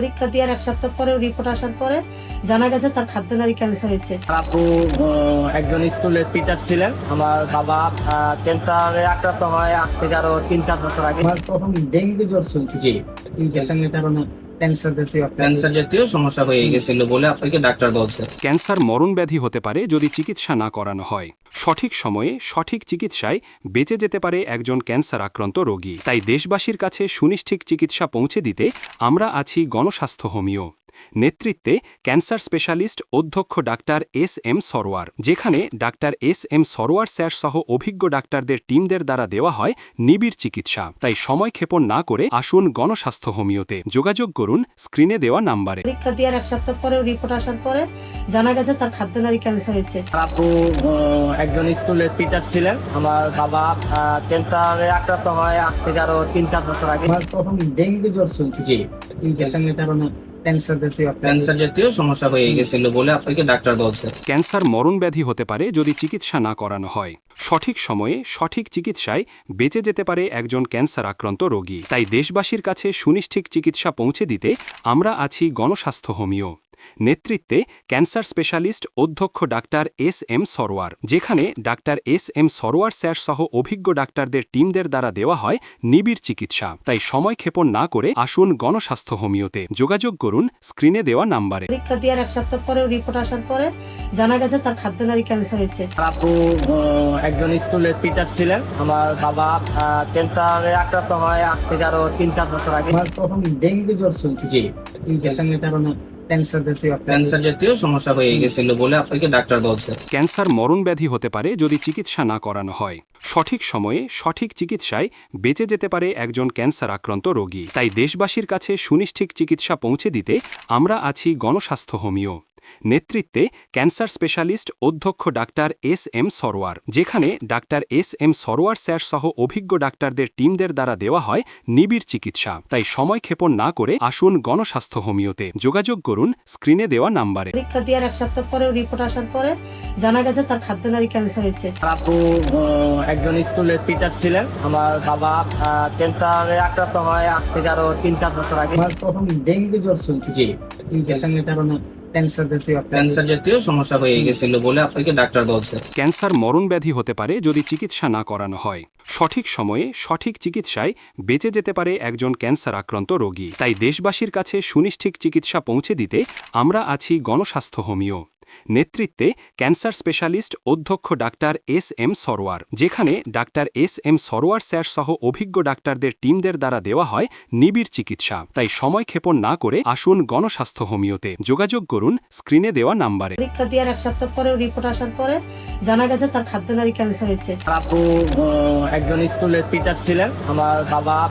পরীক্ষা দেওয়ার 1 সপ্তাহ পরে রিপোর্ট আসার পরে জানা গেছে তার খাদ্যনালী ক্যান্সার হয়েছে। আপু একজন স্কুলের টিচার ছিলেন। আমার বাবা ক্যান্সারে আক্রান্ত হয় আজ থেকে আরো 3-4 বছর আগে। আমার তখন ডেঙ্গু জ্বর চলছে। জি, ইনফেকশনের কারণে ক্যান্সার জাতীয় সমস্যা হয়ে গেছিল বলে আপনাকে ডাক্তার বলছে। ক্যান্সার মরণব্যাধি হতে পারে যদি চিকিৎসা না করানো হয়। সঠিক সময়ে সঠিক চিকিৎসায় বেঁচে যেতে পারে একজন ক্যান্সার আক্রান্ত রোগী। তাই দেশবাসীর কাছে সুনিশ্চিত চিকিৎসা পৌঁছে দিতে আমরা আছি গণস্বাস্থ্য হোমিও। নেতৃত্বে ক্যান্সার স্পেশালিস্ট অধ্যক্ষ ডাক্তার এস.এম. সরোয়ার, যেখানে ডাক্তার এস.এম. সরোয়ার স্যার সহ অভিজ্ঞ ডাক্তারদের টিমদের দ্বারা দেওয়া হয় নিবিড় চিকিৎসা। তাই সময় ক্ষেপণ না করে আসুন গণস্বাস্থ্য হোমিওতে। যোগাযোগ করুন স্ক্রিনে দেওয়া নাম্বারে। পরীক্ষা দেওয়ার 1 সপ্তাহ পরে রিপোর্ট আসার পরে জানা গেছে তার খাদ্যনালী ক্যান্সার হয়েছে। আপু একজন স্কুলের টিচার ছিলেন। আমার বাবা ক্যান্সারে আক্রান্ত হয় আজ থেকে আরো 3-4 বছর আগে। আমার তখন ডেঙ্গু জ্বর চলছে। জি, ইনফেকশনের কারণে ক্যান্সার জাতীয় সমস্যা হয়ে গেছিল বলে আপনাকে ডাক্তার বলছে। ক্যান্সার মরণব্যাধি হতে পারে যদি চিকিৎসা না করানো হয়। সঠিক সময়ে সঠিক চিকিৎসায় বেঁচে যেতে পারে একজন ক্যান্সার আক্রান্ত রোগী। তাই দেশবাসীর কাছে সুনিশ্চিত চিকিৎসা পৌঁছে দিতে আমরা আছি গণস্বাস্থ্য হোমিও। নেতৃত্বে ক্যান্সার স্পেশালিস্ট অধ্যক্ষ ডাক্তার এস.এম. সরোয়ার, যেখানে ডাক্তার এস.এম. সরোয়ার স্যার সহ অভিজ্ঞ ডাক্তারদের টিমদের দ্বারা দেওয়া হয় নিবিড় চিকিৎসা। তাই সময় ক্ষেপণ না করে আসুন গণস্বাস্থ্য হোমিওতে। যোগাযোগ করুন স্ক্রিনে দেওয়া নাম্বারে। পরীক্ষা দেওয়ার 1 সপ্তাহ পরে রিপোর্ট আসার পরে জানা গেছে তার খাদ্যনালী ক্যান্সার হয়েছে। আপু একজন স্কুলের টিচার ছিলেন। আমার বাবা ক্যান্সারে আক্রান্ত হয় আজ থেকে আরো 3-4 বছর আগে। আমার তখন ডেঙ্গু জ্বর চলছে। জি, ইনফেকশনের কারণে ক্যান্সার জাতীয় সমস্যা হয়ে গেছিল বলে আপনাকে ডাক্তার বলছে। ক্যান্সার মরণব্যাধি হতে পারে যদি চিকিৎসা না করানো হয়। সঠিক সময়ে সঠিক চিকিৎসায় বেঁচে যেতে পারে একজন ক্যান্সার আক্রান্ত রোগী। তাই দেশবাসীর কাছে সুনিশ্চিত চিকিৎসা পৌঁছে দিতে আমরা আছি গণস্বাস্থ্য হোমিও। নেতৃত্বে ক্যান্সার স্পেশালিস্ট অধ্যক্ষ ডাক্তার এস.এম. সরোয়ার, যেখানে ডাক্তার এস.এম. সরোয়ার স্যার সহ অভিজ্ঞ ডাক্তারদের টিমদের দ্বারা দেওয়া হয় নিবিড় চিকিৎসা। তাই সময় ক্ষেপণ না করে আসুন গণস্বাস্থ্য হোমিওতে। যোগাযোগ করুন স্ক্রিনে দেওয়া নাম্বারে। পরীক্ষা দেওয়ার 1 সপ্তাহ পরে রিপোর্ট আসার পরে জানা গেছে তার খাদ্যনালী ক্যান্সার হয়েছে। আপু একজন স্কুলের টিচার ছিলেন। আমার বাবা ক্যান্সারে আক্রান্ত হয় আজ থেকে আরো 3-4 বছর আগে। আমার তখন ডেঙ্গু জ্বর চলছে। জি, ইনফেকশনের কারণে ক্যান্সার জাতীয় সমস্যা হয়ে গেছিল বলে আপনাকে ডাক্তার বলছে। ক্যান্সার মরণব্যাধি হতে পারে যদি চিকিৎসা না করানো হয়। সঠিক সময়ে সঠিক চিকিৎসায় বেঁচে যেতে পারে একজন ক্যান্সার আক্রান্ত রোগী। তাই দেশবাসীর কাছে সুনিশ্চিত চিকিৎসা পৌঁছে দিতে আমরা আছি গণস্বাস্থ্য হোমিও। নেতৃত্বে ক্যান্সার স্পেশালিস্ট অধ্যক্ষ ডাক্তার এস.এম. সরোয়ার, যেখানে ডাক্তার এস.এম. সরোয়ার স্যার সহ অভিজ্ঞ ডাক্তারদের টিমদের দ্বারা দেওয়া হয় নিবিড় চিকিৎসা। তাই সময় ক্ষেপণ না করে আসুন গণস্বাস্থ্য হোমিওতে। যোগাযোগ করুন স্ক্রিনে দেওয়া নাম্বারে। পরীক্ষা দেওয়ার 1 সপ্তাহ পরে রিপোর্ট আসার পরে জানা গেছে তার খাদ্যনালী ক্যান্সার হয়েছে। আপু একজন স্কুলের টিচার ছিলেন। আমার বাবা